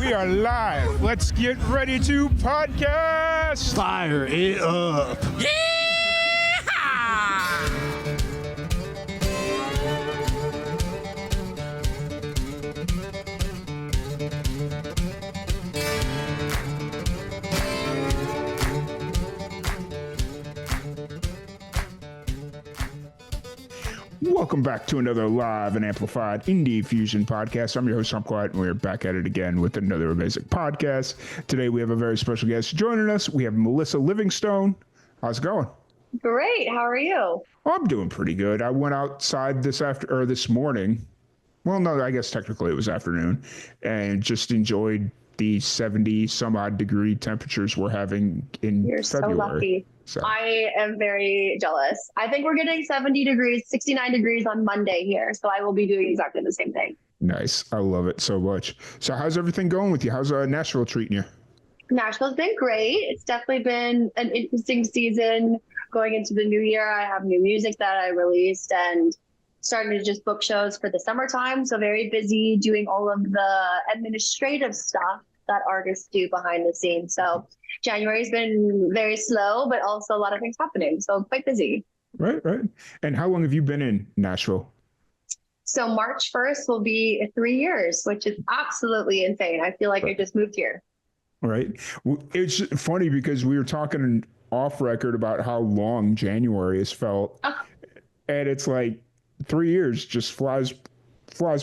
We are live. Let's get ready to podcast. Fire it up. Welcome back to another live and amplified Indie Fusion podcast. I'm your host, Tom Quiet, and we're back at it again with another amazing podcast. Today, we have a very special guest joining us. We have Melissa Livingstone. How's it going? Great. How are you? Oh, I'm doing pretty good. I went outside this morning. Well, no, I guess technically it was afternoon, and just enjoyed the 70 some odd degree temperatures we're having in You're February. so lucky. So. I am very jealous. I think we're getting 70 degrees, 69 degrees on Monday here. So I will be doing exactly the same thing. Nice. I love it so much. So how's everything going with you? How's Nashville treating you? Nashville's been great. It's definitely been an interesting season going into the new year. I have new music that I released and starting to just book shows for the summertime. So very busy doing all of the administrative stuff that artists do behind the scenes. So January's been very slow, but also a lot of things happening. So quite busy. Right. And how long have you been in Nashville? So March 1st will be 3 years, which is absolutely insane. I feel like I just moved here. Right. It's funny because we were talking off record about how long January has felt. And it's like 3 years just flies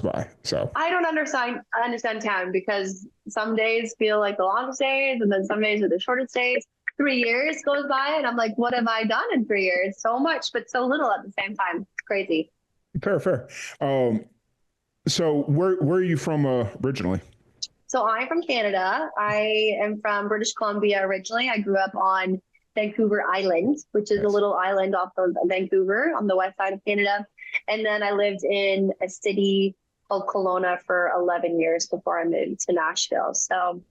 by. So I don't understand time because some days feel like the longest days and then some days are the shortest days. 3 years goes by and I'm like, what have I done in 3 years? So much, but so little at the same time. It's crazy. Fair. So where are you from originally? So I'm from Canada. I am from British Columbia originally. I grew up on Vancouver Island, which is a little island off of Vancouver on the west side of Canada. And then I lived in a city called Kelowna for 11 years before I moved to Nashville. So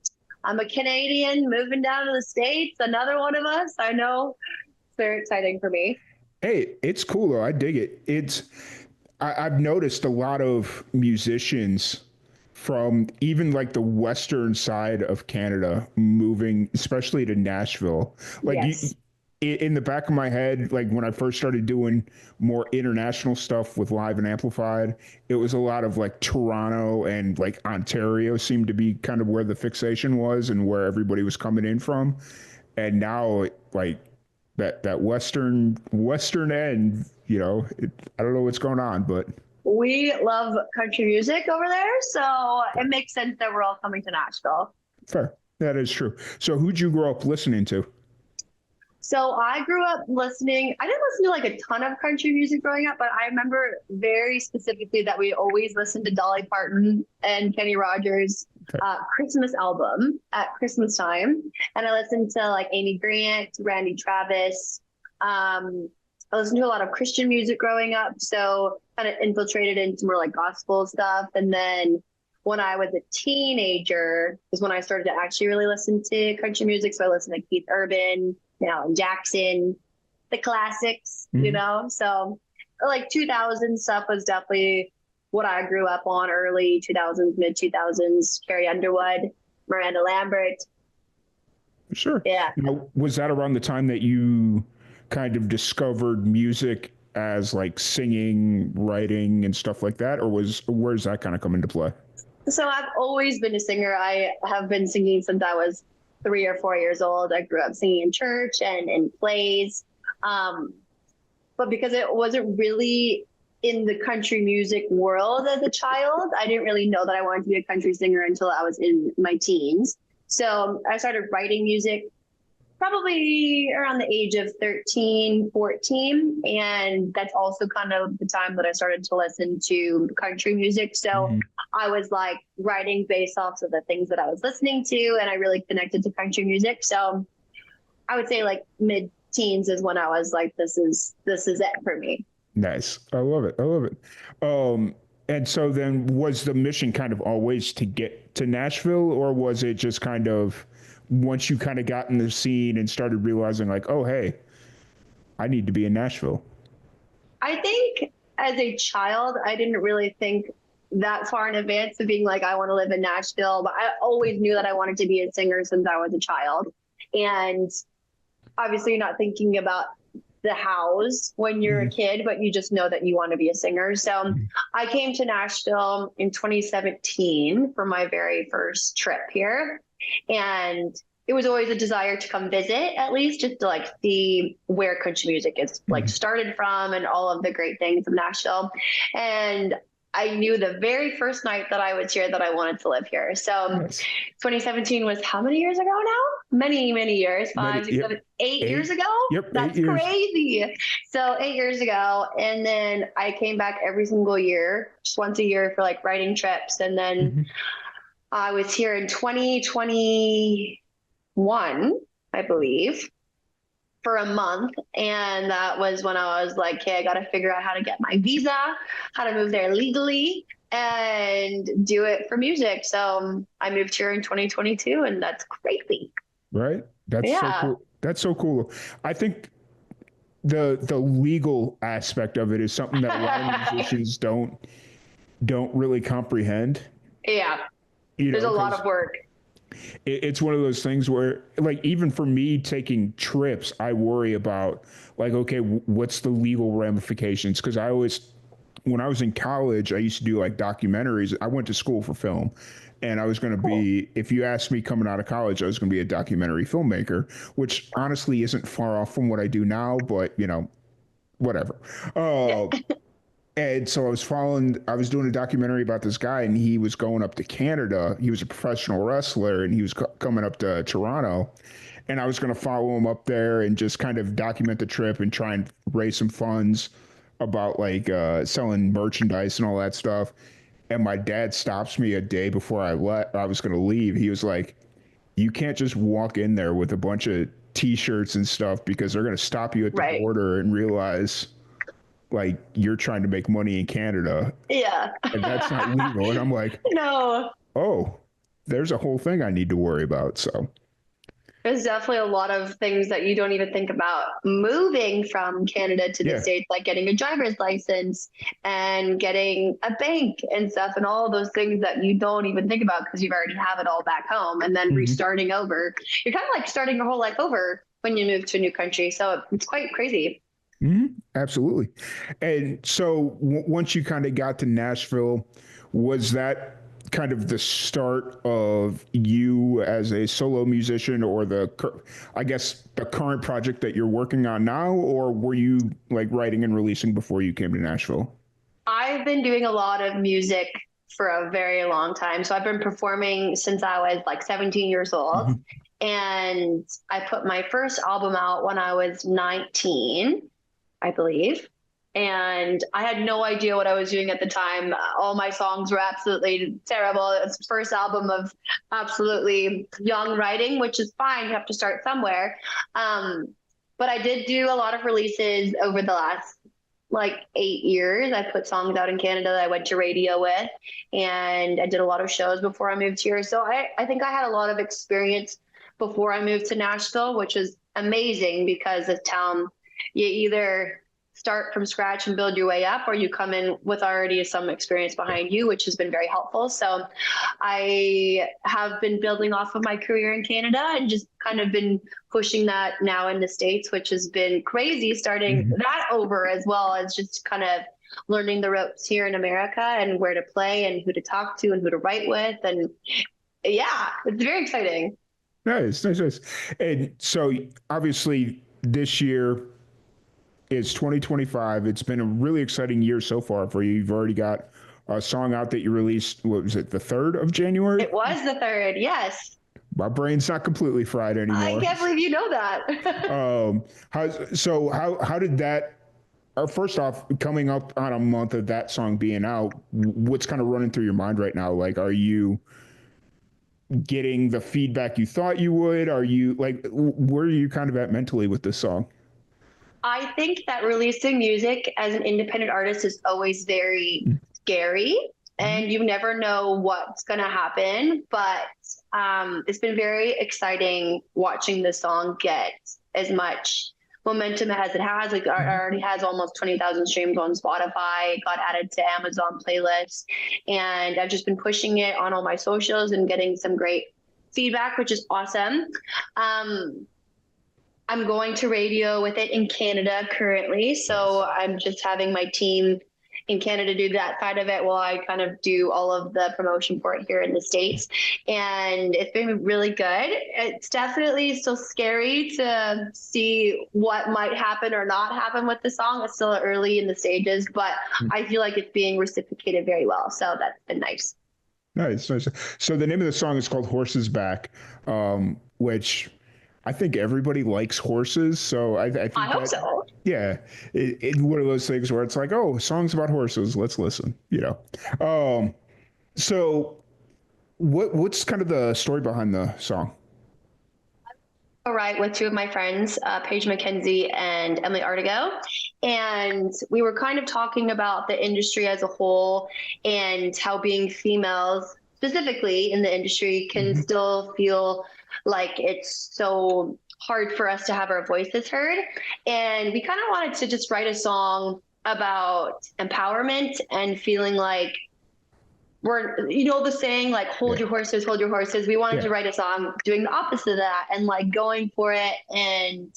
I'm a Canadian moving down to the States, another one of us. I know it's very exciting for me. Hey, it's cool though. I dig it. I've noticed a lot of musicians from even like the western side of Canada moving, especially to Nashville. Like Yes. In the back of my head, like when I first started doing more international stuff with Live and Amplified, it was a lot of like Toronto and like Ontario seemed to be kind of where the fixation was and where everybody was coming in from. And now like that western end, you know, I don't know what's going on, but We love country music over there. So it makes sense that we're all coming to Nashville. fair. That is true. So who'd you grow up listening to? So I grew up listening. I didn't listen to like a ton of country music growing up, but I remember very specifically that we always listened to Dolly Parton and Kenny Rogers' Christmas album at Christmas time. And I listened to like Amy Grant, Randy Travis. I listened to a lot of Christian music growing up. So kind of infiltrated into more like gospel stuff. And then when I was a teenager was when I started to actually really listen to country music. So I listened to Keith Urban, Alan Jackson, the classics, you know? So like 2000 stuff was definitely what I grew up on, early 2000s, mid 2000s, Carrie Underwood, Miranda Lambert. Sure. Yeah. Now, was that around the time that you kind of discovered music as like singing, writing and stuff like that? Or where's that kind of come into play? So I've always been a singer. I have been singing since I was 3 or 4 years old. I grew up singing in church and in plays. But because it wasn't really in the country music world as a child, I didn't really know that I wanted to be a country singer until I was in my teens. So I started writing music probably around the age of 13, 14. And that's also kind of the time that I started to listen to country music. So I was like writing based off of the things that I was listening to, and I really connected to country music. So I would say like mid-teens is when I was like, this is it for me. Nice. I love it. And so then was the mission kind of always to get to Nashville, or was it just kind of once you kind of got in the scene and started realizing like, oh, hey, I need to be in Nashville? I think as a child, I didn't really think that far in advance of being like, I want to live in Nashville, but I always knew that I wanted to be a singer since I was a child. And obviously you're not thinking about the hows when you're a kid, but you just know that you want to be a singer. So I came to Nashville in 2017 for my very first trip here. And it was always a desire to come visit, at least just to like see where country music is like started from and all of the great things of Nashville. And I knew the very first night that I was here that I wanted to live here. So Nice. 2017 was how many years ago now? Many years, Many, five, six, yep, 8 years ago. Yep, eight That's years. crazy. So 8 years ago. And then I came back every single year, just once a year for like writing trips. And then I was here in 2021, I believe, for a month. And that was when I was like, okay, I got to figure out how to get my visa, how to move there legally, and do it for music. So I moved here in 2022, and that's crazy. Right? That's so Yeah. cool. That's so cool. I think the legal aspect of it is something that a lot of musicians don't really comprehend. Yeah. You There's know, a lot because of work. it's one of those things where, like, even for me taking trips, I worry about, like, okay, what's the legal ramifications? Because I always, when I was in college, I used to do like documentaries. I went to school for film, and I was going to Cool. be, if you asked me coming out of college, I was going to be a documentary filmmaker, which honestly isn't far off from what I do now, but you know, whatever. Yeah. Uh, and so I was doing a documentary about this guy, and he was going up to Canada. He was a professional wrestler, and he was coming up to Toronto. And I was going to follow him up there and just kind of document the trip and try and raise some funds about like selling merchandise and all that stuff. And my dad stops me a day before I was going to leave. He was like, "You can't just walk in there with a bunch of T-shirts and stuff because they're going to stop you at the Right. border and realize like you're trying to make money in Canada Yeah. and that's not legal." And I'm like, No. "Oh, there's a whole thing I need to worry about." So, There's definitely a lot of things that you don't even think about moving from Canada to the yeah. States, like getting a driver's license and getting a bank and stuff, and all of those things that you don't even think about because you've already have it all back home. And then Mhm. restarting over, you're kind of like starting your whole life over when you move to a new country. So it's quite crazy. Absolutely. And so once you kind of got to Nashville, was that kind of the start of you as a solo musician or I guess the current project that you're working on now, or were you like writing and releasing before you came to Nashville? I've been doing a lot of music for a very long time. So I've been performing since I was like 17 years old. Mhm. And I put my first album out when I was 19, I believe. And I had no idea what I was doing at the time. All my songs were absolutely terrible. It's the first album of absolutely young writing, which is fine. You have to start somewhere. Um, but I did do a lot of releases over the last like 8 years. I put songs out in Canada that I went to radio with, and I did a lot of shows before I moved here. So I think I had a lot of experience before I moved to Nashville, which is amazing because this town, you either start from scratch and build your way up, or you come in with already some experience behind you, which has been very helpful. So I have been building off of my career in Canada and just kind of been pushing that now in the States, which has been crazy, starting Mhm. that over as well as just kind of learning the ropes here in America and where to play and who to talk to and who to write with. And yeah, it's very exciting. Nice, nice, nice. And so obviously this year is 2025. It's been a really exciting year so far for you. You've already got a song out that you released. What was it, the 3rd of January? It was the third. Yes. My brain's not completely fried I anymore. can't believe you know that. How did that? First off, coming up on a month of that song being out, what's kind of running through your mind right now? Like, are you getting the feedback you thought you would? Are you like, where are you kind of at mentally with this song? I think that releasing music as an independent artist is always very scary, Mhm. and you never know what's going to happen. But it's been very exciting watching the song get as much momentum as it has. Like, it already has almost 20,000 streams on Spotify. It got added to Amazon playlists, and I've just been pushing it on all my socials and getting some great feedback, which is awesome. I'm going to radio with it in Canada currently, so I'm just having my team in Canada do that side of it while I kind of do all of the promotion for it here in the States. And it's been really good. It's definitely still scary to see what might happen or not happen with the song. It's still early in the stages, but I feel like it's being reciprocated very well. So that's been nice. Nice, nice. So the name of the song is called Horse's Back, which I think everybody likes horses. So I I think hope that, so. yeah, it's one of those things where it's like, oh, songs about horses, let's listen, you know. So what's kind of the story behind the song? All right, with two of my friends, Paige McKenzie and Emily Artigo. And we were kind of talking about the industry as a whole and how being females, specifically in the industry, can still feel like it's so hard for us to have our voices heard. And we kind of wanted to just write a song about empowerment and feeling like we're, you know, the saying like hold your horses, hold your horses. We wanted to write a song doing the opposite of that and like going for it and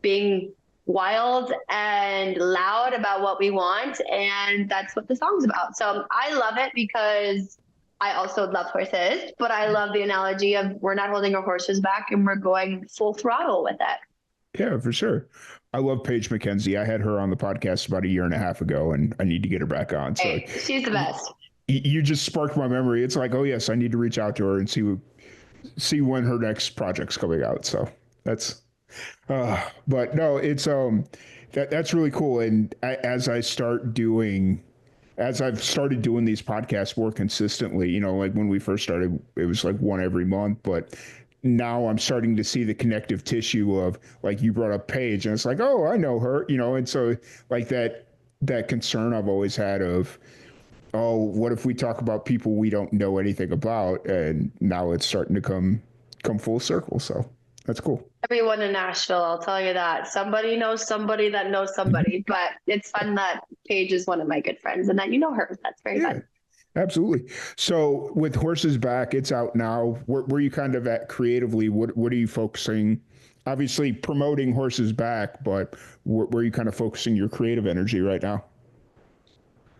being wild and loud about what we want. And that's what the song's about. So I love it because I also love horses, but I love the analogy of we're not holding our horses back and we're going full throttle with it. Yeah, for sure. I love Paige McKenzie. I had her on the podcast about a year and a half ago, and I need to get her back on. So Hey, she's the best. you just sparked my memory. It's like, oh yes, I need to reach out to her and see when her next project's coming out. So that's, but no, it's that's really cool. And as I've started doing these podcasts more consistently, you know, like when we first started, it was like one every month, but now I'm starting to see the connective tissue of, like, you brought up Paige, and it's like, oh, I know her, you know, and so like that concern I've always had of, oh, what if we talk about people we don't know anything about? And now it's starting to come full circle. So that's cool. Everyone in Nashville, I'll tell you that. Somebody knows somebody that knows somebody, but it's fun that Paige is one of my good friends and that you know her. That's very fun. Absolutely. So with Horses Back, it's out now. Where are you kind of at creatively? What are you focusing? Obviously promoting Horses Back, but where are you kind of focusing your creative energy right now?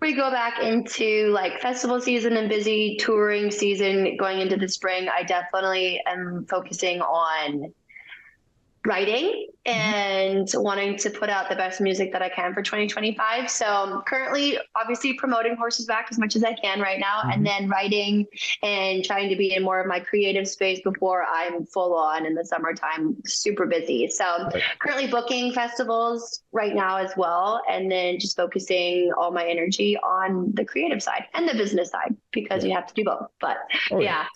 We go back into like festival season and busy touring season going into the spring. I definitely am focusing on writing and wanting to put out the best music that I can for 2025. So I'm currently obviously promoting Horses Back as much as I can right now, and then writing and trying to be in more of my creative space before I'm full on in the summertime, super busy. So currently booking festivals right now as well, and then just focusing all my energy on the creative side and the business side because you have to do both. But yeah.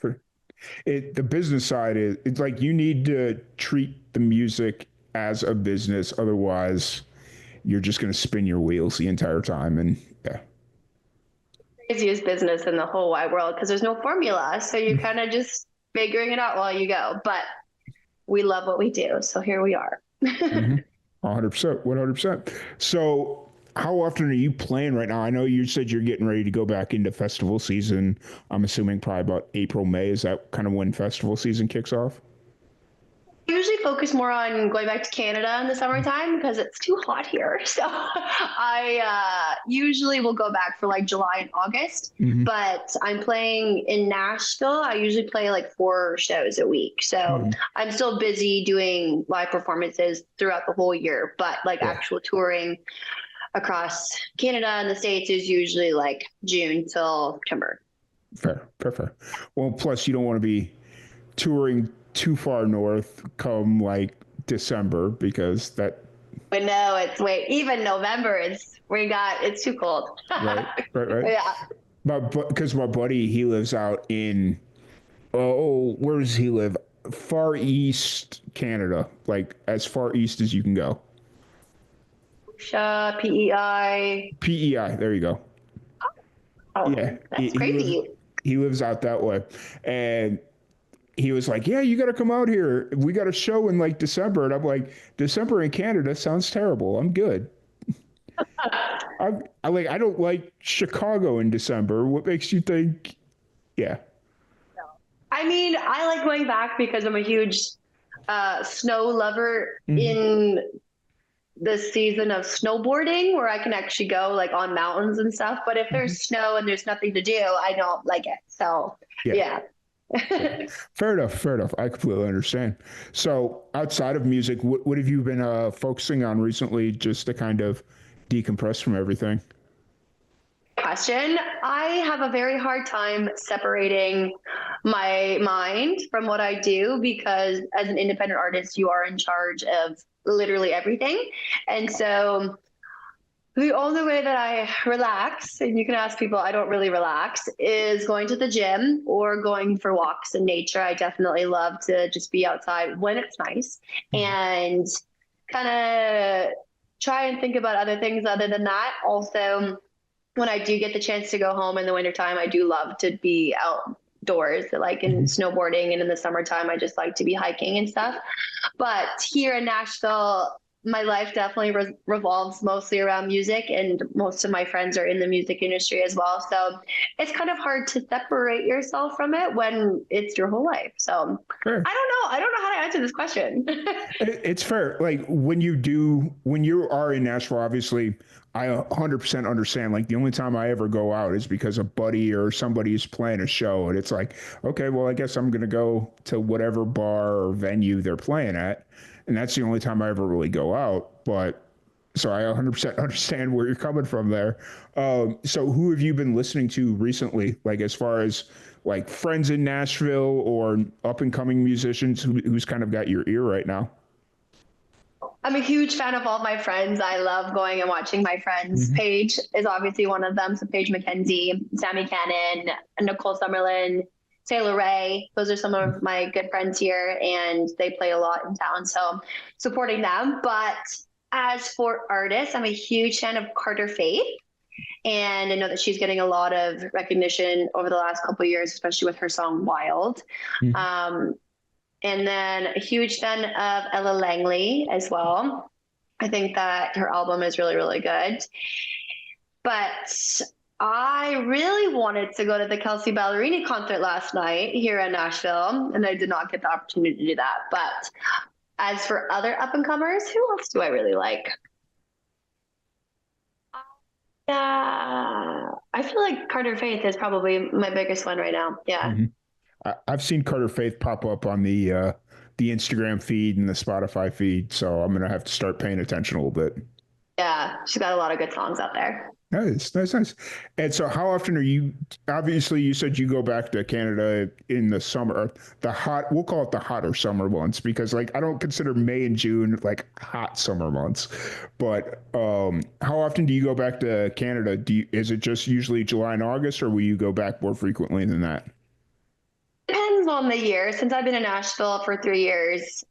The business side is, it's like you need to treat the music as a business, otherwise you're just going to spin your wheels the entire time. And Craziest business in the whole wide world because there's no formula, so you're kind of just figuring it out while you go, but we love what we do, so here we are. 100%, 100%. So how often are you playing right now? I know you said you're getting ready to go back into festival season. I'm assuming probably about April, May. Is that kind of when festival season kicks off? I usually focus more on going back to Canada in the summertime because it's too hot here. So I usually will go back for like July and August, but I'm playing in Nashville. I usually play like 4 shows a week. So I'm still busy doing live performances throughout the whole year, but like actual touring across Canada and the States is usually like June till September. Fair, fair, fair. Well, plus you don't want to be touring too far north come like December because that. But no, even November it's too cold. Right. Yeah. But because my buddy, he lives out in, where does he live? Far East Canada, like as far east as you can go. PEI. PEI, there you go. Oh, yeah, that's crazy. He lives out that way, and he was like, "Yeah, you got to come out here. We got a show in like December." And I'm like, "December in Canada sounds terrible. I'm good. I don't like Chicago in December. What makes you think?" Yeah. I mean, I like going back because I'm a huge snow lover Hmm. in the season of snowboarding where I can actually go like on mountains and stuff. But if Hmm. there's snow and there's nothing to do, I don't like it. So, Yeah. yeah. Yeah. Fair enough. Fair enough. I completely understand. So, outside of music, what have you been focusing on recently, just to kind of decompress from everything? Question. I have a very hard time separating my mind from what I do because as an independent artist, you are in charge of literally everything. And so the only way that I relax, and you can ask people, I don't really relax, is going to the gym or going for walks in nature. I definitely love to just be outside when it's nice Mhm. and kind of try and think about other things other than that. Also, when I do get the chance to go home in the wintertime, I do love to be outdoors, like in Mhm. snowboarding. And in the summertime, I just like to be hiking and stuff. But here in Nashville, my life definitely revolves mostly around music, and most of my friends are in the music industry as well. So it's kind of hard to separate yourself from it when it's your whole life. So Fair. I don't know. I don't know how to answer this question. It's fair. Like when you are in Nashville, obviously, I 100% understand. Like the only time I ever go out is because a buddy or somebody is playing a show, and it's like, okay, well, I guess I'm gonna go to whatever bar or venue they're playing at, and that's the only time I ever really go out. But so I 100% understand where you're coming from there. So who have you been listening to recently? Like as far as like friends in Nashville or up and coming musicians, who's kind of got your ear right now? I'm a huge fan of all my friends. I love going and watching my friends. Hmm. Paige is obviously one of them. So Paige McKenzie, Sammy Cannon, Nicole Summerlin, Taylor Ray. Those are some of my good friends here, and they play a lot in town. So supporting them. But as for artists, I'm a huge fan of Carter Faith. And I know that she's getting a lot of recognition over the last couple of years, especially with her song Wild. Hmm. Um, and then a huge fan of Ella Langley as well. I think that her album is really, really good. But I really wanted to go to the Kelsey Ballerini concert last night here in Nashville, and I did not get the opportunity to do that. But as for other up and comers, who else do I really like? Yeah, I feel like Carter Faith is probably my biggest one right now. Yeah. Hmm. I've seen Carter Faith pop up on the Instagram feed and the Spotify feed, so I'm gonna have to start paying attention a little bit. Yeah, she's got a lot of good songs out there. Nice, nice, nice. And so, how often are you? Obviously, you said you go back to Canada in the summer, the hot. We'll call it the hotter summer months because, like, I don't consider May and June like hot summer months. But how often do you go back to Canada? Is it just usually July and August, or will you go back more frequently than that? Depends on the year. Since I've been in Nashville for 3 years,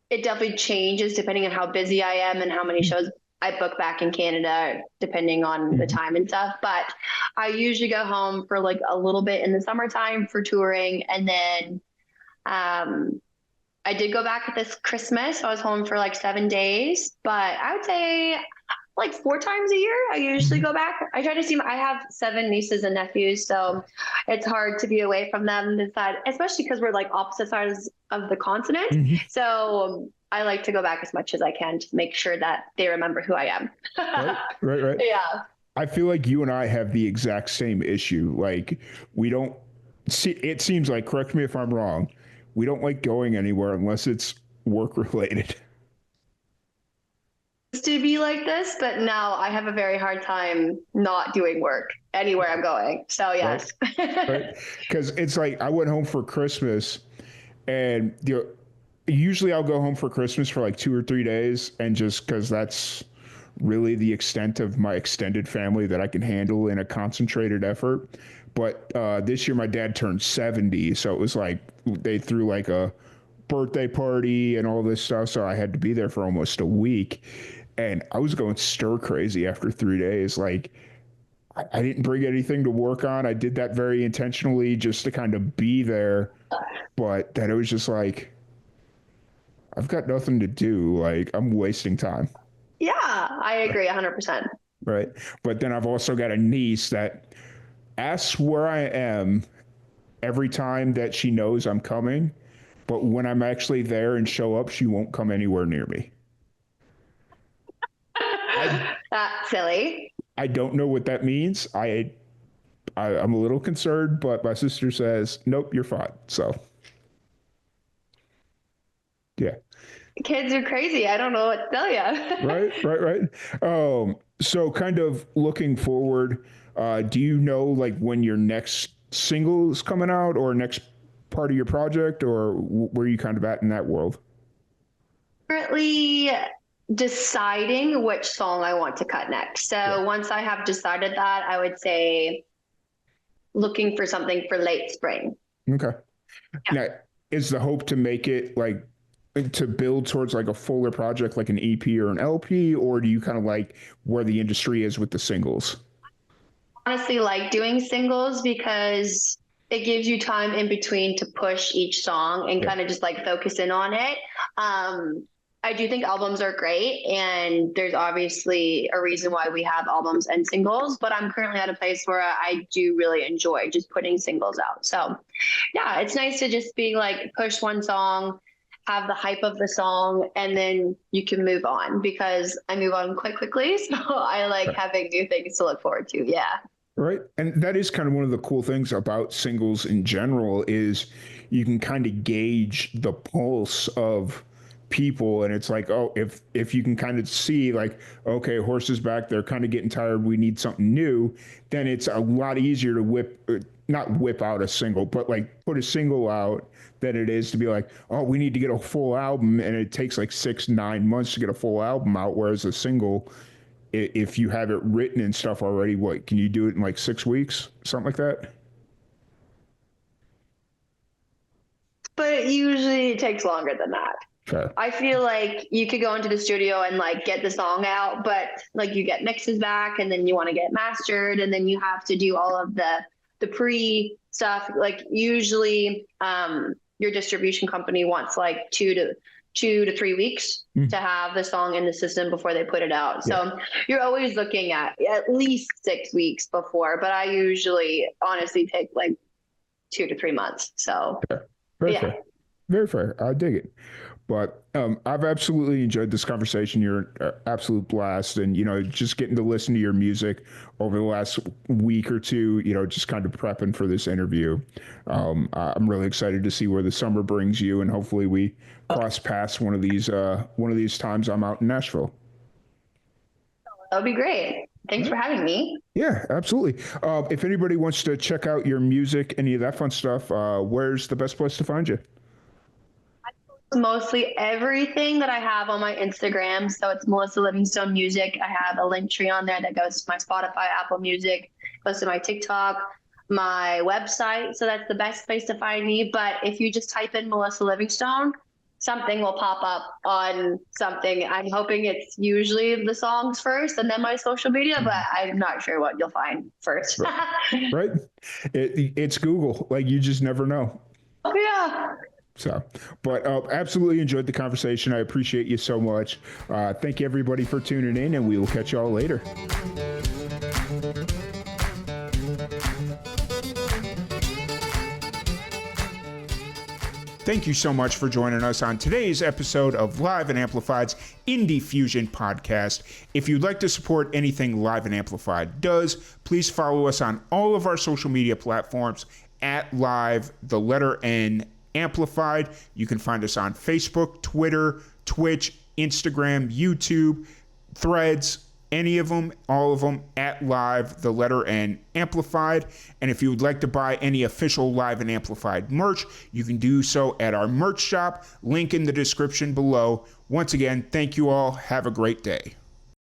it definitely changes depending on how busy I am and how many shows I book back in Canada, depending on the Mhm. time and stuff. But I usually go home for like a little bit in the summertime for touring. And then um, I did go back this Christmas. So I was home for like 7 days. But I would say like 4 times a year, I usually Mhm. go back. I try to see, I have 7 nieces and nephews. So it's hard to be away from them this side, especially because we're like opposite sides of the continent. Mhm. So I like to go back as much as I can to make sure that they remember who I am. Right, right, right. Yeah. I feel like you and I have the exact same issue. Like we don't see. It seems like, correct me if I'm wrong, we don't like going anywhere unless it's work related. Used to be like this, but now I have a very hard time not doing work anywhere I'm going. So Right, yes. right. Because it's like I went home for Christmas, and usually I'll go home for Christmas for like 2 or 3 days, and just because that's really the extent of my extended family that I can handle in a concentrated effort. But this year my dad turned 70, so it was like they threw like a birthday party and all this stuff, so I had to be there for almost a week, and I was going stir crazy after 3 days. Like I didn't bring anything to work on. I did that very intentionally just to kind of be there. But then it was just like, I've got nothing to do. Like, I'm wasting time. Yeah, I agree 100%. Right. But then I've also got a niece that asks where I am every time that she knows I'm coming. But when I'm actually there and show up, she won't come anywhere near me. I That's silly. I don't know what that means. I'm a little concerned, but my sister says, nope, you're fine. So yeah. Kids are crazy. I don't know what to tell you. Right. So kind of looking forward, do you know like when your next single is coming out or next part of your project, or where are you kind of at in that world? Currently deciding which song I want to cut next. Yeah. So once I have decided that, I would say looking for something for late spring. Okay. Yeah. Now, is the hope to make it like to build towards like a fuller project, like an EP or an LP, or do you kind of like where the industry is with the singles? Honestly, like doing singles because it gives you time in between to push each song and Yeah. kind of just like focus in on it. I do think albums are great, and there's obviously a reason why we have albums and singles, but I'm currently at a place where I do really enjoy just putting singles out. So yeah, it's nice to just be like push one song, have the hype of the song, and then you can move on because I move on quite quickly. So I like Right. having new things to look forward to. Yeah. Right. And that is kind of one of the cool things about singles in general is you can kind of gauge the pulse of people, and it's like, oh, if you can kind of see like, okay, horses back, they're kind of getting tired, we need something new, then it's a lot easier to not whip out a single, but like put a single out than it is to be like, oh, we need to get a full album, and it takes like 6 9 months to get a full album out, whereas a single, if you have it written and stuff already, what can you do it in like 6 weeks, something like that? But usually it takes longer than that. Okay. I feel like you could go into the studio and like get the song out, but like you get mixes back and then you want to get mastered and then you have to do all of the pre stuff. Like usually your distribution company wants like 2 to 3 weeks to have the song in the system before they put it out. So Yeah. you're always looking at least 6 weeks before, but I usually honestly take like 2 to 3 months. So Very yeah. fair. Very fair. I dig it. But I've absolutely enjoyed this conversation. You're an absolute blast. And, just getting to listen to your music over the last week or two, just kind of prepping for this interview. I'm really excited to see where the summer brings you. And hopefully we cross paths one of these times I'm out in Nashville. That would be great. Thanks for having me. Yeah, absolutely. If anybody wants to check out your music, any of that fun stuff, where's the best place to find you? Mostly everything that I have on my Instagram. So it's Melissa Livingstone Music. I have a link tree on there that goes to my Spotify, Apple Music, goes to my TikTok, my website. So that's the best place to find me. But if you just type in Melissa Livingstone, something will pop up on something. I'm hoping it's usually the songs first and then my social media, but I'm not sure what you'll find first. Right? It's Google. Like, you just never know. Yeah. So, but absolutely enjoyed the conversation. I appreciate you so much. Thank you, everybody, for tuning in, and we will catch y'all later. Thank you so much for joining us on today's episode of Live and Amplified's Indie Fusion podcast. If you'd like to support anything Live and Amplified does, please follow us on all of our social media platforms at Live, the letter N, Amplified. You can find us on Facebook, Twitter, Twitch, Instagram, YouTube, Threads, any of them, all of them, at Live, the letter N, Amplified. And if you would like to buy any official Live and Amplified merch, you can do so at our merch shop, link in the description below. Once again, thank you all. Have a great day.